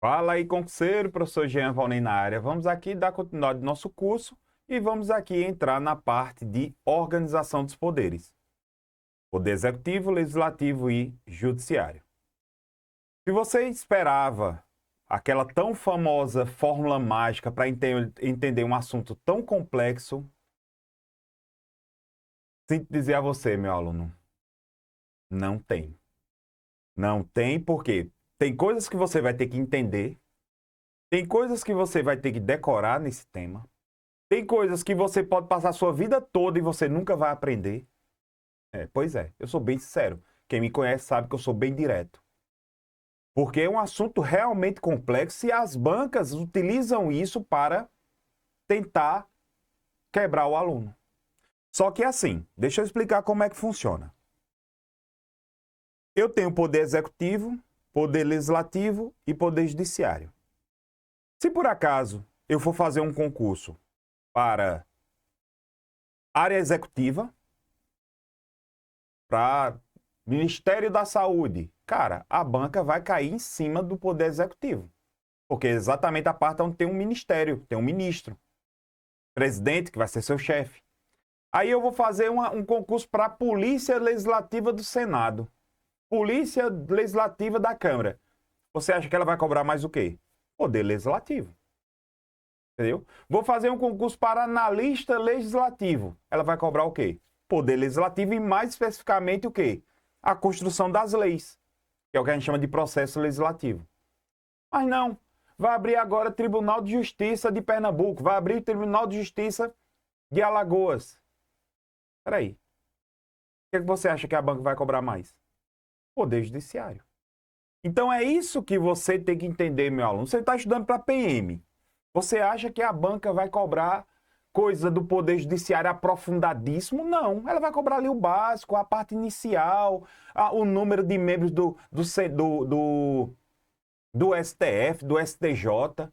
Fala aí, concurseiro, professor Jean Valnei na área. Vamos aqui dar continuidade ao nosso curso e vamos aqui entrar na parte de organização dos poderes. Poder executivo, legislativo e judiciário. Se você esperava aquela tão famosa fórmula mágica para entender um assunto tão complexo, sinto dizer a você, meu aluno, não tem. Não tem porque tem coisas que você vai ter que entender, tem coisas que você vai ter que decorar nesse tema. Tem coisas que você pode passar a sua vida toda e você nunca vai aprender. Pois é, eu sou bem sincero. Quem me conhece sabe que eu sou bem direto. Porque é um assunto realmente complexo e as bancas utilizam isso para tentar quebrar o aluno. Só que assim, deixa eu explicar como é que funciona. Eu tenho poder executivo, poder legislativo e poder judiciário. Se por acaso eu for fazer um concurso para área executiva, para Ministério da Saúde, cara, a banca vai cair em cima do Poder Executivo. Porque é exatamente a parte onde tem um ministério, tem um ministro, presidente, que vai ser seu chefe. Aí eu vou fazer um concurso para a Polícia Legislativa do Senado. Polícia Legislativa da Câmara. Você acha que ela vai cobrar mais o quê? Poder Legislativo. Entendeu? Vou fazer um concurso para analista legislativo. Ela vai cobrar o quê? Poder Legislativo e mais especificamente o quê? A construção das leis, que é o que a gente chama de processo legislativo. Mas não, vai abrir agora o Tribunal de Justiça de Pernambuco, vai abrir o Tribunal de Justiça de Alagoas. Espera aí, o que você acha que a banca vai cobrar mais? Poder Judiciário. Então é isso que você tem que entender, meu aluno. Você está estudando para PM. Você acha que a banca vai cobrar coisa do Poder Judiciário aprofundadíssimo? Não. Ela vai cobrar ali o básico, a parte inicial, o número de membros do STF, do STJ.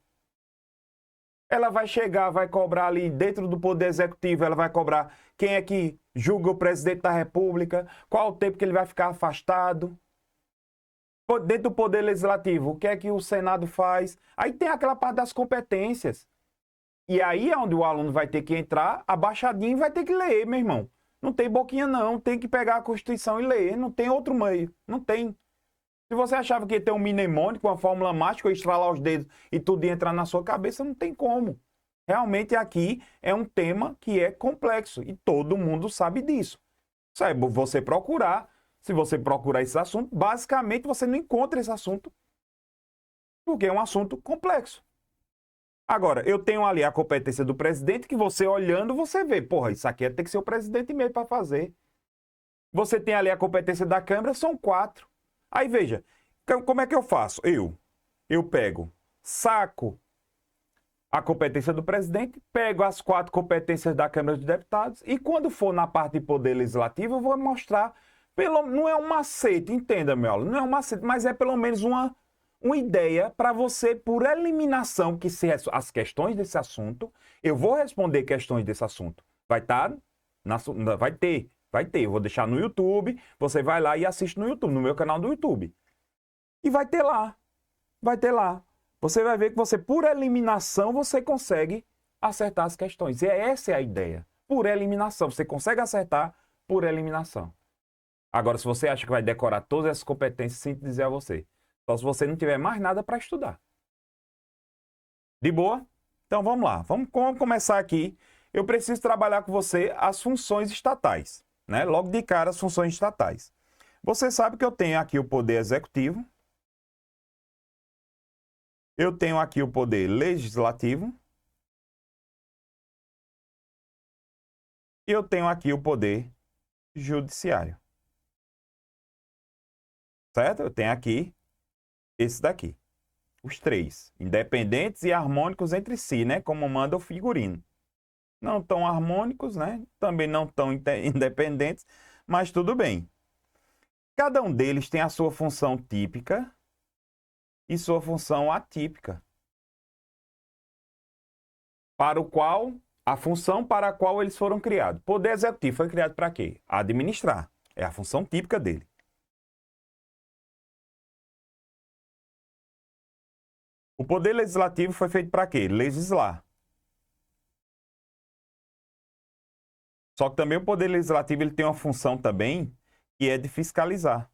Ela vai chegar, vai cobrar ali dentro do Poder Executivo, ela vai cobrar quem é que julga o presidente da República, qual o tempo que ele vai ficar afastado. Dentro do Poder Legislativo, o que é que o Senado faz? Aí tem aquela parte das competências. E aí é onde o aluno vai ter que entrar, abaixadinho, e vai ter que ler, meu irmão. Não tem boquinha não, tem que pegar a Constituição e ler. Não tem outro meio, não tem. Se você achava que ia ter um mnemônico, uma fórmula mágica, ou estralar os dedos e tudo ia entrar na sua cabeça, não tem como. Realmente aqui é um tema que é complexo e todo mundo sabe disso. Isso é você procurar. Se você procurar esse assunto, basicamente você não encontra esse assunto, porque é um assunto complexo. Agora, eu tenho ali a competência do presidente, que você olhando, você vê, porra, isso aqui tem que ser o presidente mesmo para fazer. Você tem ali a competência da Câmara, são 4. Aí veja, como é que eu faço? Eu pego, saco a competência do presidente, pego as 4 competências da Câmara dos Deputados e quando for na parte de poder legislativo, eu vou mostrar, não é um macete, entenda, meu aluno, não é um macete, mas é pelo menos uma ideia para você, por eliminação, que se as questões desse assunto, eu vou responder questões desse assunto. Vai estar, vai ter, eu vou deixar no YouTube, você vai lá e assiste no YouTube, no meu canal do YouTube. E vai ter lá, vai ter lá. Você vai ver que você, por eliminação, você consegue acertar as questões. E essa é a ideia. Por eliminação. Você consegue acertar por eliminação. Agora, se você acha que vai decorar todas essas competências, sinto dizer a você. Só se você não tiver mais nada para estudar. De boa? Então vamos lá. Vamos começar aqui. Eu preciso trabalhar com você as funções estatais. Né? Logo de cara, as funções estatais. Você sabe que eu tenho aqui o poder executivo. Eu tenho aqui o poder legislativo. E eu tenho aqui o poder judiciário. Certo? Eu tenho aqui esse daqui. Os 3. Independentes e harmônicos entre si, né? Como manda o figurino. Não tão harmônicos, né? Também não tão independentes, mas tudo bem. Cada um deles tem a sua função típica e sua função atípica. Para o qual, a função para a qual eles foram criados. Poder executivo foi criado para quê? Administrar. É a função típica dele. O poder legislativo foi feito para quê? Legislar. Só que também o poder legislativo ele tem uma função também que é de fiscalizar.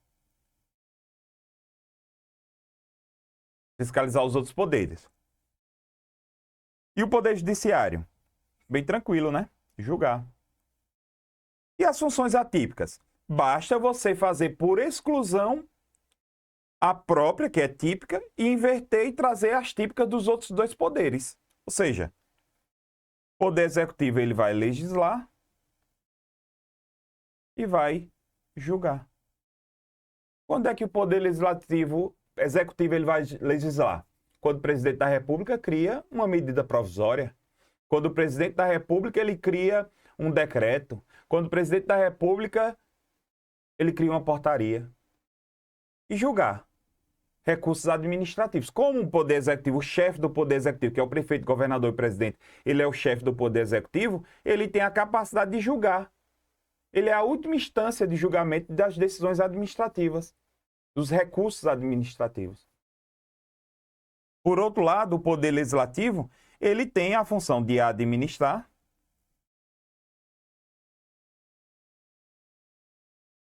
Fiscalizar os outros poderes. E o poder judiciário? Bem tranquilo, né? Julgar. E as funções atípicas? Basta você fazer por exclusão a própria, que é típica, e inverter e trazer as típicas dos outros dois poderes. Ou seja, o poder executivo ele vai legislar e vai julgar. Quando é que o poder executivo ele vai legislar? Quando o presidente da República cria uma medida provisória. Quando o presidente da República ele cria um decreto. Quando o presidente da República ele cria uma portaria. E julgar recursos administrativos. Como o poder executivo, o chefe do poder executivo, que é o prefeito, governador e presidente, ele é o chefe do poder executivo, ele tem a capacidade de julgar. Ele é a última instância de julgamento das decisões administrativas, dos recursos administrativos. Por outro lado, o poder legislativo, ele tem a função de administrar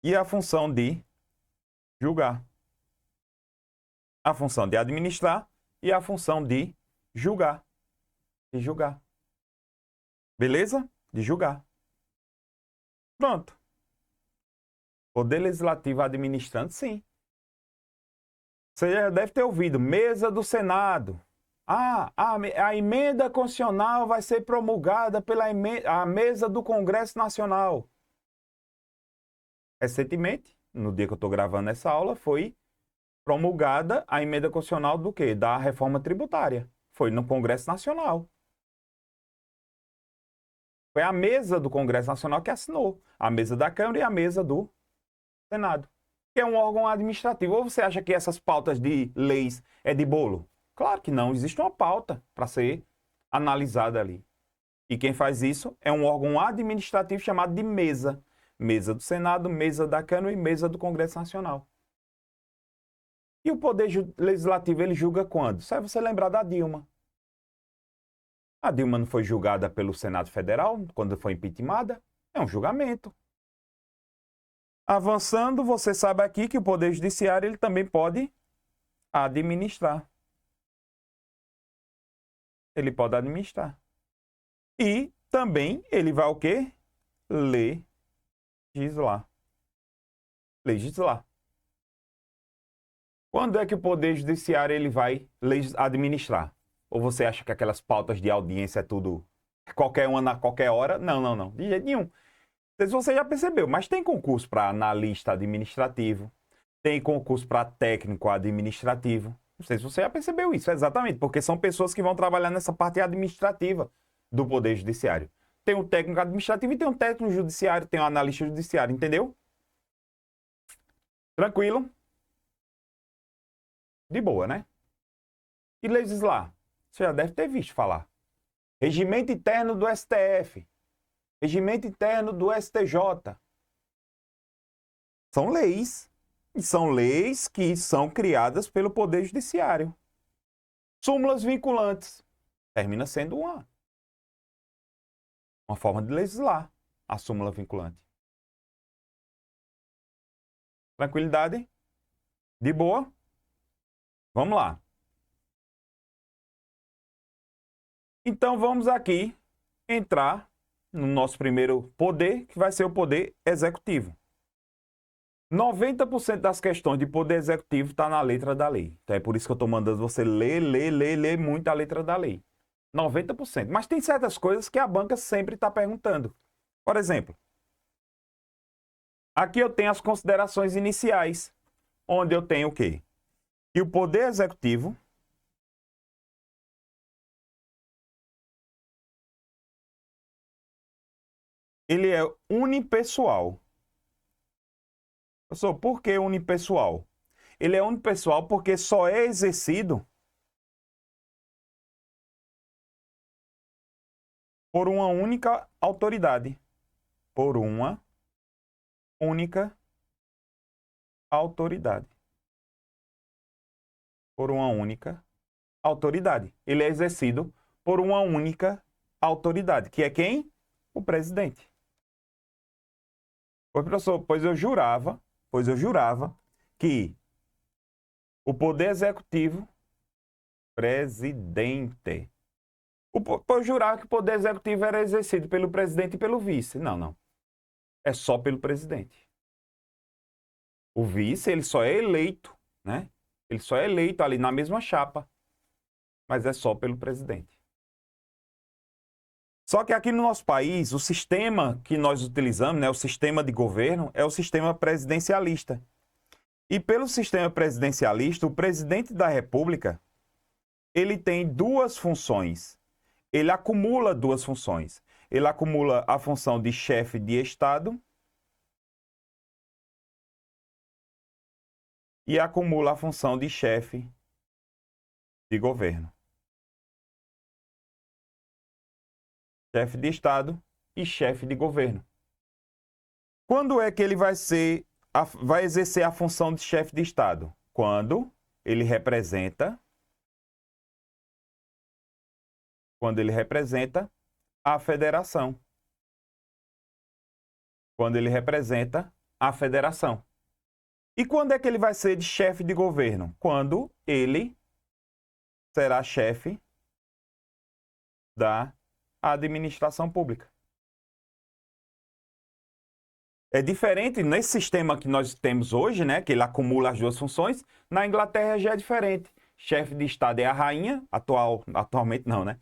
e a função de julgar. A função de administrar e a função de julgar. De julgar. Beleza? De julgar. Pronto. Poder legislativo administrando, sim. Você já deve ter ouvido, mesa do Senado. A emenda constitucional vai ser promulgada pela a mesa do Congresso Nacional. Recentemente, no dia que eu estou gravando essa aula, foi promulgada a emenda constitucional do quê? Da reforma tributária. Foi no Congresso Nacional. Foi a mesa do Congresso Nacional que assinou. A mesa da Câmara e a mesa do Senado. Que é um órgão administrativo. Ou você acha que essas pautas de leis é de bolo? Claro que não. Existe uma pauta para ser analisada ali. E quem faz isso é um órgão administrativo chamado de mesa. Mesa do Senado, mesa da Câmara e mesa do Congresso Nacional. E o Poder Legislativo, ele julga quando? Só é você lembrar da Dilma. A Dilma não foi julgada pelo Senado Federal quando foi impeachmentada? É um julgamento. Avançando, você sabe aqui que o Poder Judiciário ele também pode administrar. Ele pode administrar. E também ele vai o quê? Legislar. Legislar. Quando é que o Poder Judiciário ele vai administrar? Ou você acha que aquelas pautas de audiência é tudo qualquer uma na qualquer hora? Não, não, não. De jeito nenhum. Não sei se você já percebeu, mas tem concurso para analista administrativo, tem concurso para técnico administrativo. Não sei se você já percebeu isso, exatamente, porque são pessoas que vão trabalhar nessa parte administrativa do Poder Judiciário. Tem um técnico administrativo e tem um técnico judiciário, tem um analista judiciário, entendeu? Tranquilo? De boa, né? E legislar? Você já deve ter visto falar. Regimento interno do STF. Regimento interno do STJ. São leis. E são leis que são criadas pelo Poder Judiciário. Súmulas vinculantes. Termina sendo uma forma de legislar a súmula vinculante. Tranquilidade? De boa? Vamos lá. Então vamos aqui entrar no nosso primeiro poder, que vai ser o poder executivo. 90% das questões de poder executivo está na letra da lei. Então é por isso que eu estou mandando você ler muito a letra da lei. 90%. Mas tem certas coisas que a banca sempre está perguntando. Por exemplo, aqui eu tenho as considerações iniciais, onde eu tenho o quê? Que o poder executivo ele é unipessoal. Professor, por que unipessoal? Ele é unipessoal porque só é exercido por uma única autoridade. Por uma única autoridade. Por uma única autoridade. Ele é exercido por uma única autoridade, que é quem? O presidente. Pois, professor, pois eu jurava que o poder executivo, presidente. Eu jurava que o poder executivo era exercido pelo presidente e pelo vice. Não, não. É só pelo presidente. O vice, ele só é eleito, né? Ele só é eleito ali na mesma chapa, mas é só pelo presidente. Só que aqui no nosso país, o sistema que nós utilizamos, né, o sistema de governo, é o sistema presidencialista. E pelo sistema presidencialista, o presidente da República, ele tem duas funções. Ele acumula duas funções. Ele acumula a função de chefe de Estado e acumula a função de chefe de governo. Chefe de Estado e chefe de governo. Quando é que ele vai exercer a função de chefe de Estado? Quando ele representa a federação. Quando ele representa a federação. E quando é que ele vai ser de chefe de governo? Quando ele será chefe da administração pública. É diferente nesse sistema que nós temos hoje, né, que ele acumula as duas funções. Na Inglaterra já é diferente. Chefe de Estado é a rainha, atualmente não, né?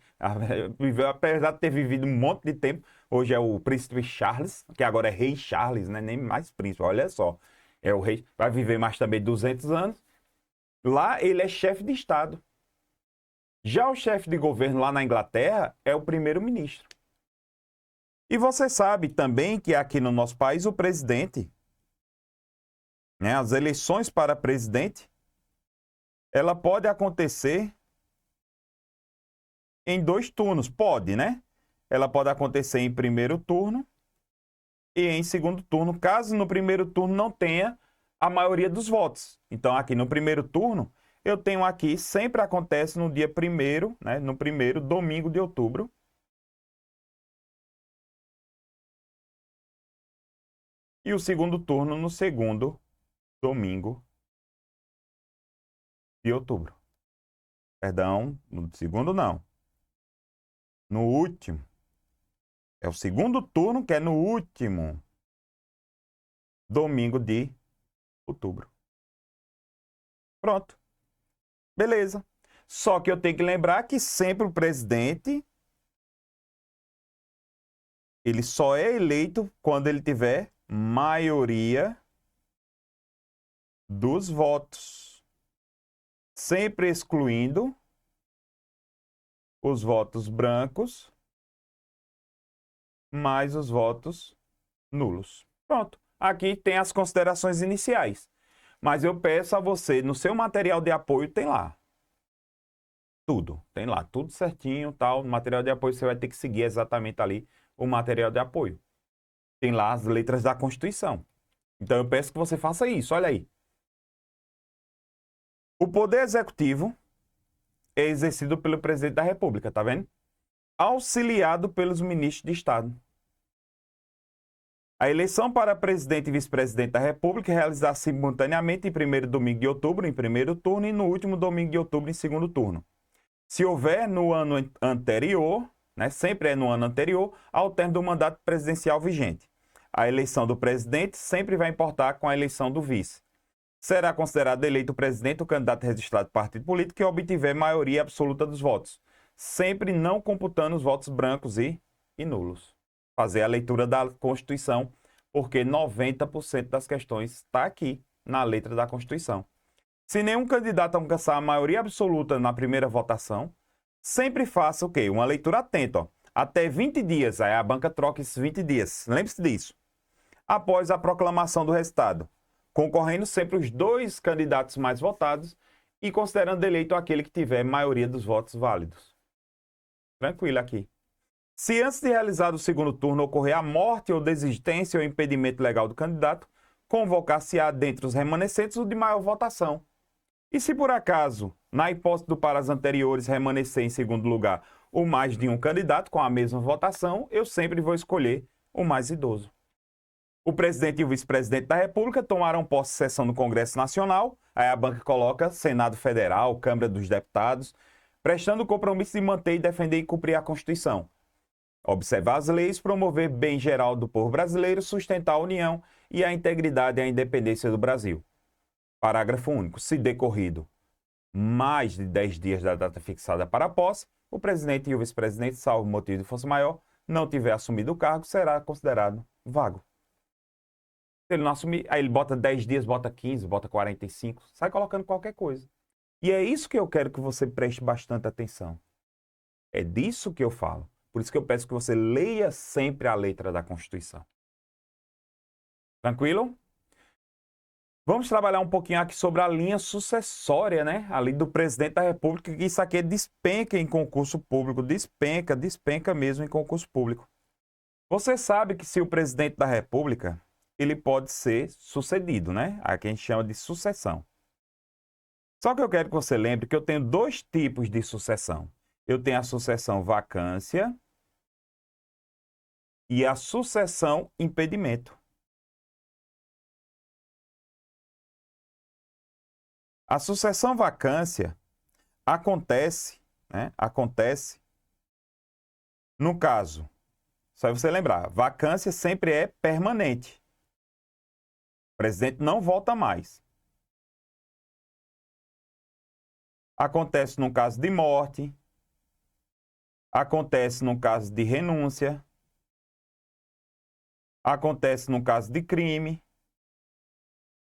Apesar de ter vivido um monte de tempo, hoje é o príncipe Charles, que agora é rei Charles, né? Nem mais príncipe, olha só. É o rei, vai viver mais também 200 anos. Lá ele é chefe de Estado. Já o chefe de governo lá na Inglaterra é o primeiro-ministro. E você sabe também que aqui no nosso país o presidente, né, as eleições para presidente, ela pode acontecer em 2 turnos. Pode, né? Ela pode acontecer em primeiro turno e em segundo turno, caso no primeiro turno não tenha a maioria dos votos. Então, aqui no primeiro turno, eu tenho aqui, sempre acontece no dia 1º, né, no primeiro domingo de outubro. E o segundo turno no segundo domingo de outubro. Perdão, no segundo não. No último. É o segundo turno que é no último domingo de outubro. Pronto. Beleza. Só que eu tenho que lembrar que sempre o presidente, ele só é eleito quando ele tiver maioria dos votos. Sempre excluindo os votos brancos mais os votos nulos. Pronto. Aqui tem as considerações iniciais. Mas eu peço a você, no seu material de apoio, tem lá. Tudo. Tem lá, tudo certinho, tal. No material de apoio você vai ter que seguir exatamente ali o material de apoio. Tem lá as letras da Constituição. Então eu peço que você faça isso, olha aí. O poder executivo é exercido pelo presidente da República, tá vendo? Auxiliado pelos ministros de Estado. A eleição para presidente e vice-presidente da República é realizada simultaneamente em primeiro domingo de outubro, em primeiro turno, e no último domingo de outubro, em segundo turno. Se houver no ano anterior, né, sempre é no ano anterior, ao término do mandato presidencial vigente. A eleição do presidente sempre vai importar com a eleição do vice. Será considerado eleito o presidente o candidato registrado do partido político que obtiver maioria absoluta dos votos, sempre não computando os votos brancos e nulos. Fazer a leitura da Constituição, porque 90% das questões está aqui na letra da Constituição. Se nenhum candidato alcançar a maioria absoluta na primeira votação, sempre faça o quê? Uma leitura atenta, ó. Até 20 dias, aí a banca troca esses 20 dias, lembre-se disso. Após a proclamação do resultado, concorrendo sempre os 2 candidatos mais votados e considerando eleito aquele que tiver maioria dos votos válidos. Tranquilo aqui. Se antes de realizar o segundo turno ocorrer a morte ou desistência ou impedimento legal do candidato, convocar-se-á dentre os remanescentes o de maior votação. E se por acaso, na hipótese do parágrafo anteriores, remanescer em segundo lugar o mais de um candidato com a mesma votação, eu sempre vou escolher o mais idoso. O presidente e o vice-presidente da República tomarão posse de sessão no Congresso Nacional, aí a banca coloca Senado Federal, Câmara dos Deputados, prestando o compromisso de manter, defender e cumprir a Constituição. Observar as leis, promover bem geral do povo brasileiro, sustentar a união e a integridade e a independência do Brasil. Parágrafo único. Se decorrido mais de 10 dias da data fixada para a posse, o presidente e o vice-presidente, salvo motivo de força maior, não tiver assumido o cargo, será considerado vago. Se ele não assumir, aí ele bota 10 dias, bota 15, bota 45, sai colocando qualquer coisa. E é isso que eu quero que você preste bastante atenção. É disso que eu falo. Por isso que eu peço que você leia sempre a letra da Constituição. Tranquilo? Vamos trabalhar um pouquinho aqui sobre a linha sucessória, né? A linha do presidente da República, que isso aqui despenca em concurso público, despenca mesmo em concurso público. Você sabe que se o presidente da República, ele pode ser sucedido, né? Aqui a gente chama de sucessão. Só que eu quero que você lembre que eu tenho dois tipos de sucessão. Eu tenho a sucessão vacância e a sucessão impedimento. A sucessão vacância acontece, né? Acontece no caso, só você lembrar, vacância sempre é permanente. O presidente não volta mais. Acontece no caso de morte, acontece no caso de renúncia, acontece no caso de crime.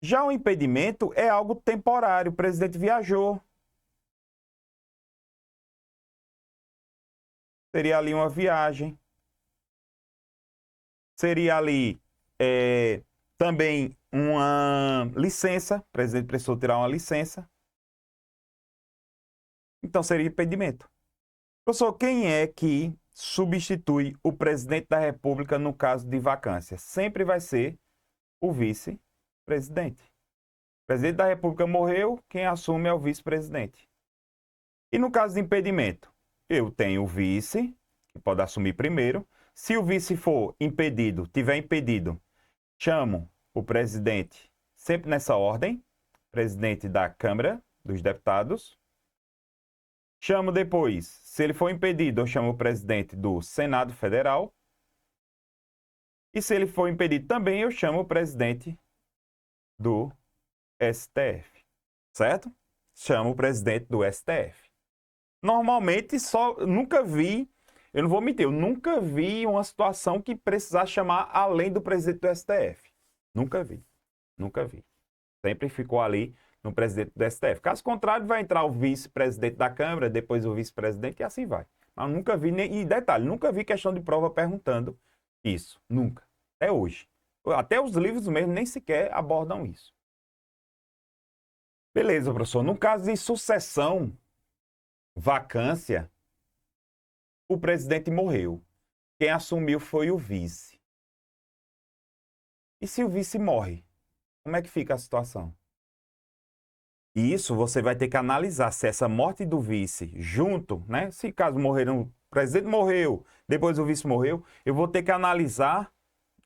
Já o impedimento é algo temporário, o presidente viajou. Seria ali uma viagem. Seria ali também uma licença, o presidente precisou tirar uma licença. Então seria impedimento. Professor, quem é que substitui o presidente da República no caso de vacância? Sempre vai ser o vice-presidente. O presidente da República morreu, quem assume é o vice-presidente. E no caso de impedimento? Eu tenho o vice, que pode assumir primeiro. Se o vice for impedido, tiver impedido, chamo o presidente, sempre nessa ordem, presidente da Câmara dos Deputados. Chamo depois, se ele for impedido, eu chamo o presidente do Senado Federal. E se ele for impedido também, eu chamo o presidente do STF. Certo? Chamo o presidente do STF. Normalmente, nunca vi, eu não vou mentir, eu nunca vi uma situação que precisasse chamar além do presidente do STF. Nunca vi. Nunca vi. Sempre ficou ali no presidente do STF. Caso contrário, vai entrar o vice-presidente da Câmara, depois o vice-presidente e assim vai. Mas nunca vi, e detalhe, nunca vi questão de prova perguntando isso. Nunca. Até hoje. Até os livros mesmo nem sequer abordam isso. Beleza, professor. No caso de sucessão, vacância, o presidente morreu. Quem assumiu foi o vice. E se o vice morre? Como é que fica a situação? E isso você vai ter que analisar se essa morte do vice junto, né? Se caso morreram, o presidente morreu, depois o vice morreu, eu vou ter que analisar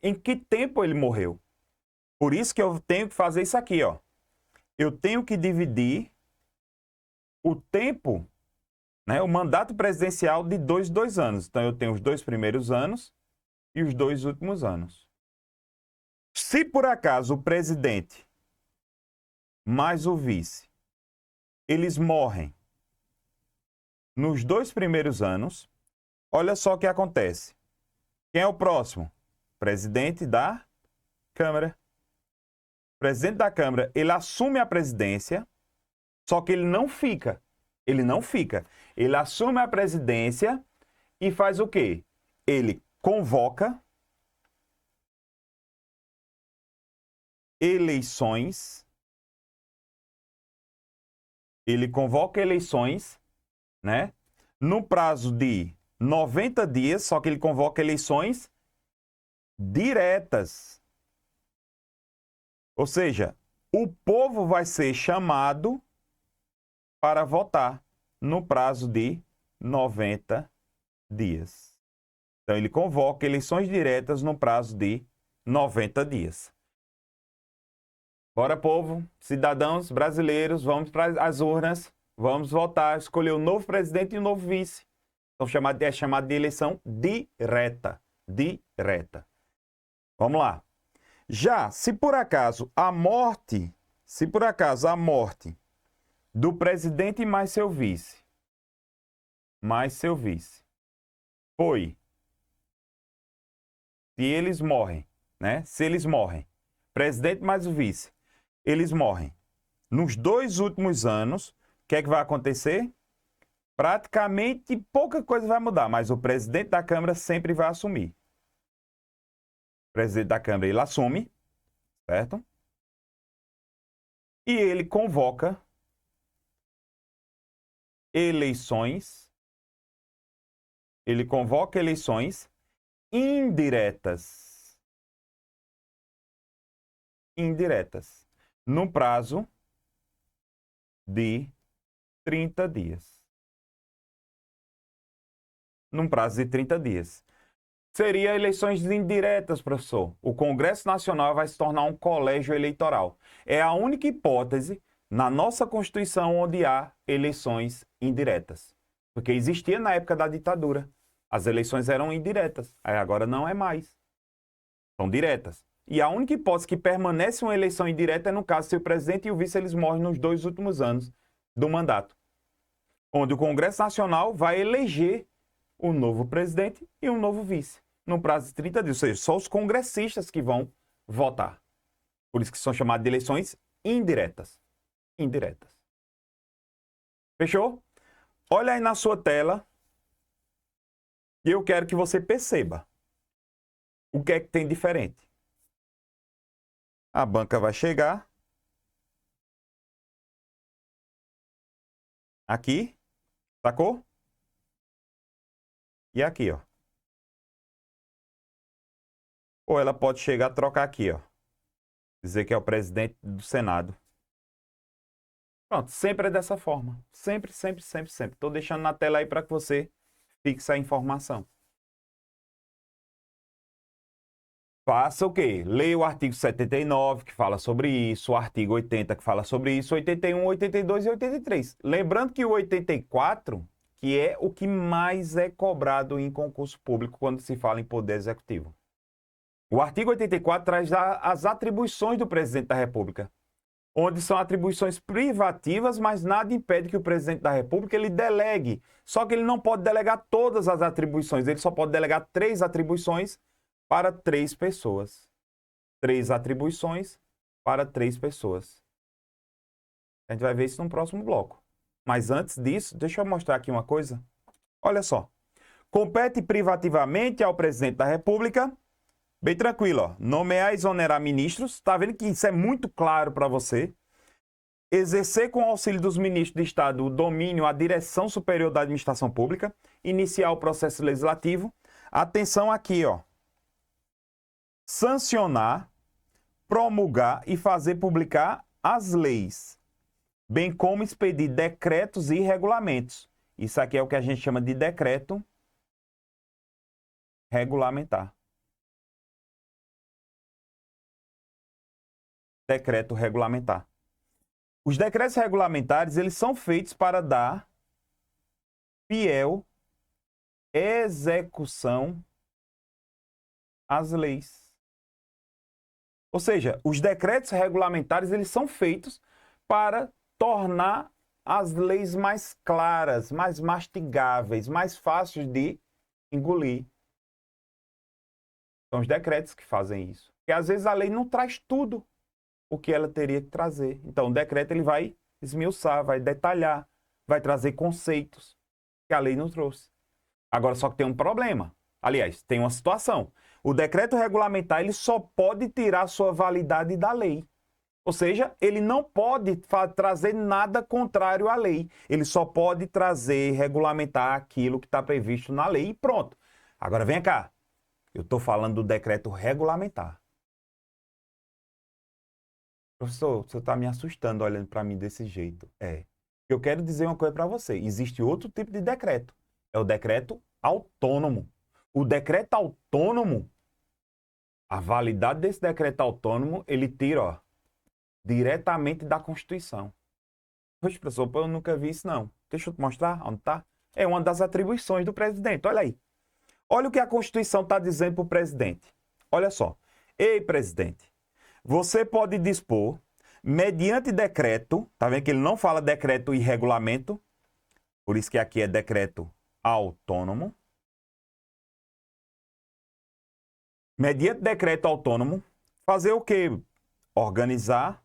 em que tempo ele morreu. Por isso que eu tenho que fazer isso aqui, ó. Eu tenho que dividir o tempo, né, o mandato presidencial de 2 anos. Então, eu tenho os 2 primeiros anos e os 2 últimos anos. Se por acaso o presidente mais o vice, eles morrem nos 2 primeiros anos, olha só o que acontece. Quem é o próximo? Presidente da Câmara. O presidente da Câmara, ele assume a presidência, só que ele não fica. Ele não fica. Ele assume a presidência e faz o quê? Ele convoca eleições. Ele convoca eleições, né? No prazo de 90 dias, só que ele convoca eleições diretas. Ou seja, o povo vai ser chamado para votar no prazo de 90 dias. Então, ele convoca eleições diretas no prazo de 90 dias. Bora, povo, cidadãos brasileiros, vamos para as urnas, vamos votar, escolher o novo presidente e o novo vice. Então, é chamado de eleição direta. Direta. Vamos lá. Já, se por acaso a morte do presidente mais seu vice, foi, se eles morrem, né? Se eles morrem, presidente mais o vice, eles morrem nos 2 últimos anos, o que é que vai acontecer? Praticamente pouca coisa vai mudar, mas o presidente da Câmara sempre vai assumir. O presidente da Câmara, ele assume, certo? E ele convoca eleições indiretas. No prazo de 30 dias. Num prazo de 30 dias. Seria eleições indiretas, professor. O Congresso Nacional vai se tornar um colégio eleitoral. É a única hipótese na nossa Constituição onde há eleições indiretas. Porque existia na época da ditadura. As eleições eram indiretas. Aí agora não é mais. São diretas. E a única hipótese que permanece uma eleição indireta é no caso se o presidente e o vice eles morrem nos 2 últimos anos do mandato. Onde o Congresso Nacional vai eleger um novo presidente e um novo vice, no prazo de 30 dias. Ou seja, só os congressistas que vão votar. Por isso que são chamadas de eleições indiretas. Fechou? Olha aí na sua tela e eu quero que você perceba o que é que tem diferente. A banca vai chegar aqui, sacou? E aqui, ó. Ou ela pode chegar a trocar aqui, ó. Dizer que é o presidente do Senado. Pronto, sempre é dessa forma. Sempre. Estou deixando na tela aí para que você fixe a informação. Faça o quê? Leia o artigo 79, que fala sobre isso, o artigo 80, que fala sobre isso, 81, 82 e 83. Lembrando que o 84, que é o que mais é cobrado em concurso público quando se fala em poder executivo. O artigo 84 traz as atribuições do presidente da República, onde são atribuições privativas, mas nada impede que o presidente da República ele delegue. Só que ele não pode delegar todas as atribuições, ele só pode delegar 3 atribuições para 3 pessoas. 3 atribuições para 3 pessoas. A gente vai ver isso no próximo bloco. Mas antes disso, deixa eu mostrar aqui uma coisa. Olha só. Compete privativamente ao presidente da República, bem tranquilo, ó, nomear e exonerar ministros. Tá vendo que isso é muito claro para você? Exercer com o auxílio dos ministros de Estado o domínio, a direção superior da administração pública, iniciar o processo legislativo. Atenção aqui, ó. Sancionar, promulgar e fazer publicar as leis, bem como expedir decretos e regulamentos. Isso aqui é o que a gente chama de decreto regulamentar. Decreto regulamentar. Os decretos regulamentares, eles são feitos para dar fiel execução às leis. Ou seja, os decretos regulamentares, eles são feitos para tornar as leis mais claras, mais mastigáveis, mais fáceis de engolir. São os decretos que fazem isso. Porque às vezes a lei não traz tudo o que ela teria que trazer. Então o decreto ele vai esmiuçar, vai detalhar, vai trazer conceitos que a lei não trouxe. Agora só que tem um problema. Aliás, tem uma situação. O decreto regulamentar ele só pode tirar sua validade da lei. Ou seja, ele não pode trazer nada contrário à lei. Ele só pode trazer, regulamentar aquilo que está previsto na lei e pronto. Agora vem cá. Eu estou falando do decreto regulamentar. Professor, você está me assustando olhando para mim desse jeito. É. Eu quero dizer uma coisa para você. Existe outro tipo de decreto. É o decreto autônomo. O decreto autônomo, a validade desse decreto autônomo, ele tira, ó, diretamente da Constituição. Poxa, professor, eu nunca vi isso, não. Deixa eu te mostrar onde está. É uma das atribuições do presidente. Olha aí. Olha o que a Constituição está dizendo para o presidente. Olha só. Ei, presidente, você pode dispor, mediante decreto, tá vendo que ele não fala decreto e regulamento, por isso que aqui é decreto autônomo. Mediante decreto autônomo, fazer o quê? Organizar,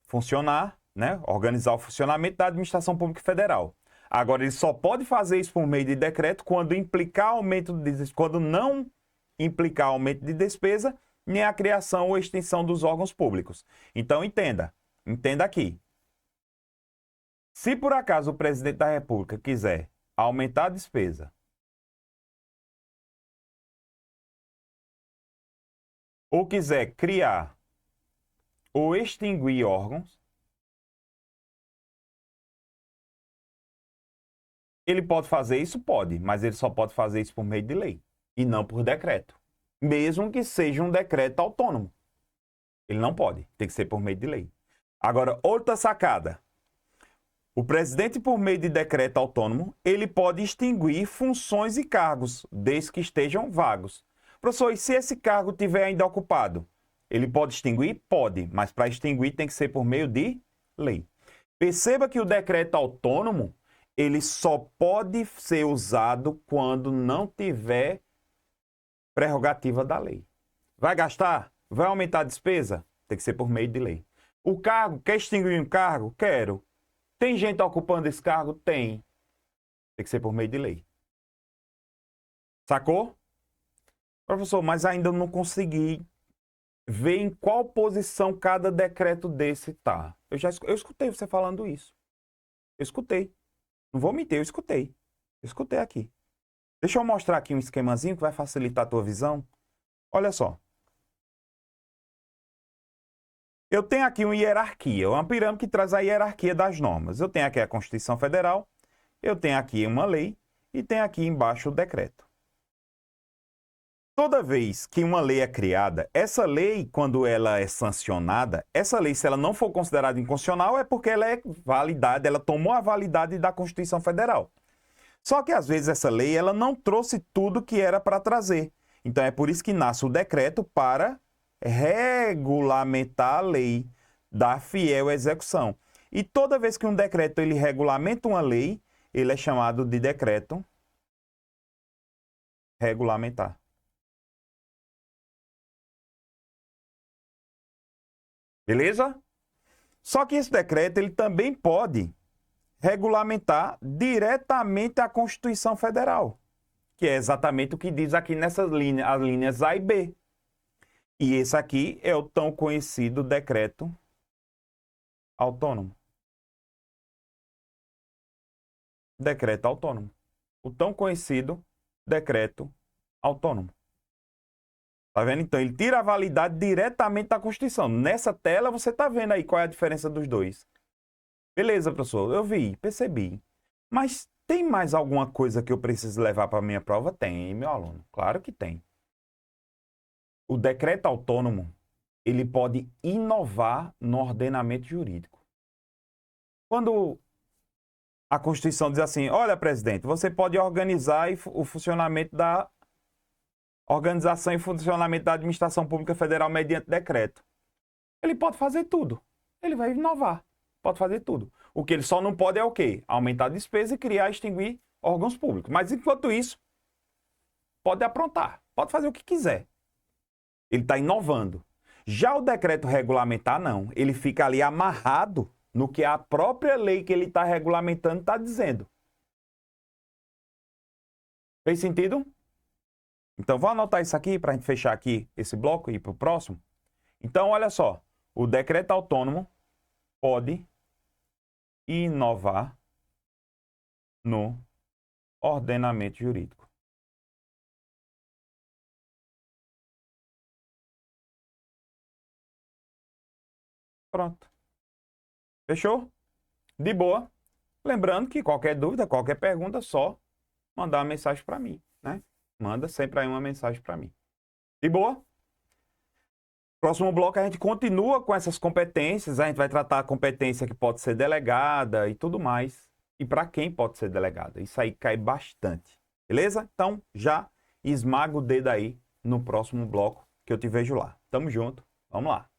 funcionar, né? Organizar o funcionamento da administração pública federal. Agora, ele só pode fazer isso por meio de decreto quando implicar aumento de, quando não implicar aumento de despesa, nem a criação ou extinção dos órgãos públicos. Então, entenda aqui. Se por acaso o presidente da República quiser aumentar a despesa ou quiser criar ou extinguir órgãos, ele pode fazer isso? Pode, mas ele só pode fazer isso por meio de lei e não por decreto. Mesmo que seja um decreto autônomo. Ele não pode, tem que ser por meio de lei. Agora, outra sacada. O presidente, por meio de decreto autônomo, ele pode extinguir funções e cargos, desde que estejam vagos. Professor, e se esse cargo estiver ainda ocupado? Ele pode extinguir? Pode, mas para extinguir tem que ser por meio de lei. Perceba que o decreto autônomo, ele só pode ser usado quando não tiver prerrogativa da lei. Vai gastar? Vai aumentar a despesa? Tem que ser por meio de lei. O cargo, quer extinguir um cargo? Quero. Tem gente ocupando esse cargo? Tem. Tem que ser por meio de lei. Sacou? Professor, mas ainda não consegui ver em qual posição cada decreto desse tá. Eu escutei você falando isso. Eu escutei. Não vou mentir, eu escutei. Eu escutei aqui. Deixa eu mostrar aqui um esquemazinho que vai facilitar a tua visão. Olha só. Eu tenho aqui uma hierarquia, uma pirâmide que traz a hierarquia das normas. Eu tenho aqui a Constituição Federal, eu tenho aqui uma lei e tenho aqui embaixo o decreto. Toda vez que uma lei é criada, essa lei, quando ela é sancionada, essa lei, se ela não for considerada inconstitucional, é porque ela é validade, ela tomou a validade da Constituição Federal. Só que, às vezes, essa lei ela não trouxe tudo que era para trazer. Então, é por isso que nasce o decreto para regulamentar a lei, dar fiel execução. E toda vez que um decreto ele regulamenta uma lei, ele é chamado de decreto regulamentar. Beleza? Só que esse decreto ele também pode regulamentar diretamente a Constituição Federal, que é exatamente o que diz aqui nessas linhas, as linhas A e B. E esse aqui é o tão conhecido decreto autônomo. Decreto autônomo. O tão conhecido decreto autônomo. Tá vendo? Então, ele tira a validade diretamente da Constituição. Nessa tela, você tá vendo aí qual é a diferença dos dois. Beleza, professor, eu vi, percebi. Mas tem mais alguma coisa que eu preciso levar para a minha prova? Tem, meu aluno. Claro que tem. O decreto autônomo, ele pode inovar no ordenamento jurídico. Quando a Constituição diz assim, olha, presidente, você pode organizar o funcionamento da organização e funcionamento da administração pública federal mediante decreto. Ele pode fazer tudo. Ele vai inovar. Pode fazer tudo. O que ele só não pode é o quê? Aumentar a despesa e criar e extinguir órgãos públicos. Mas, enquanto isso, pode aprontar. Pode fazer o que quiser. Ele está inovando. Já o decreto regulamentar, não. Ele fica ali amarrado no que a própria lei que ele está regulamentando está dizendo. Fez sentido? Então, vou anotar isso aqui para a gente fechar aqui esse bloco e ir para o próximo. Então, olha só. O decreto autônomo pode inovar no ordenamento jurídico. Pronto. Fechou? De boa. Lembrando que qualquer dúvida, qualquer pergunta, só mandar uma mensagem para mim, né? Manda sempre aí uma mensagem para mim. De boa? Próximo bloco a gente continua com essas competências, a gente vai tratar a competência que pode ser delegada e tudo mais. E para quem pode ser delegada. Isso aí cai bastante. Beleza? Então já esmaga o dedo aí no próximo bloco que eu te vejo lá. Tamo junto. Vamos lá.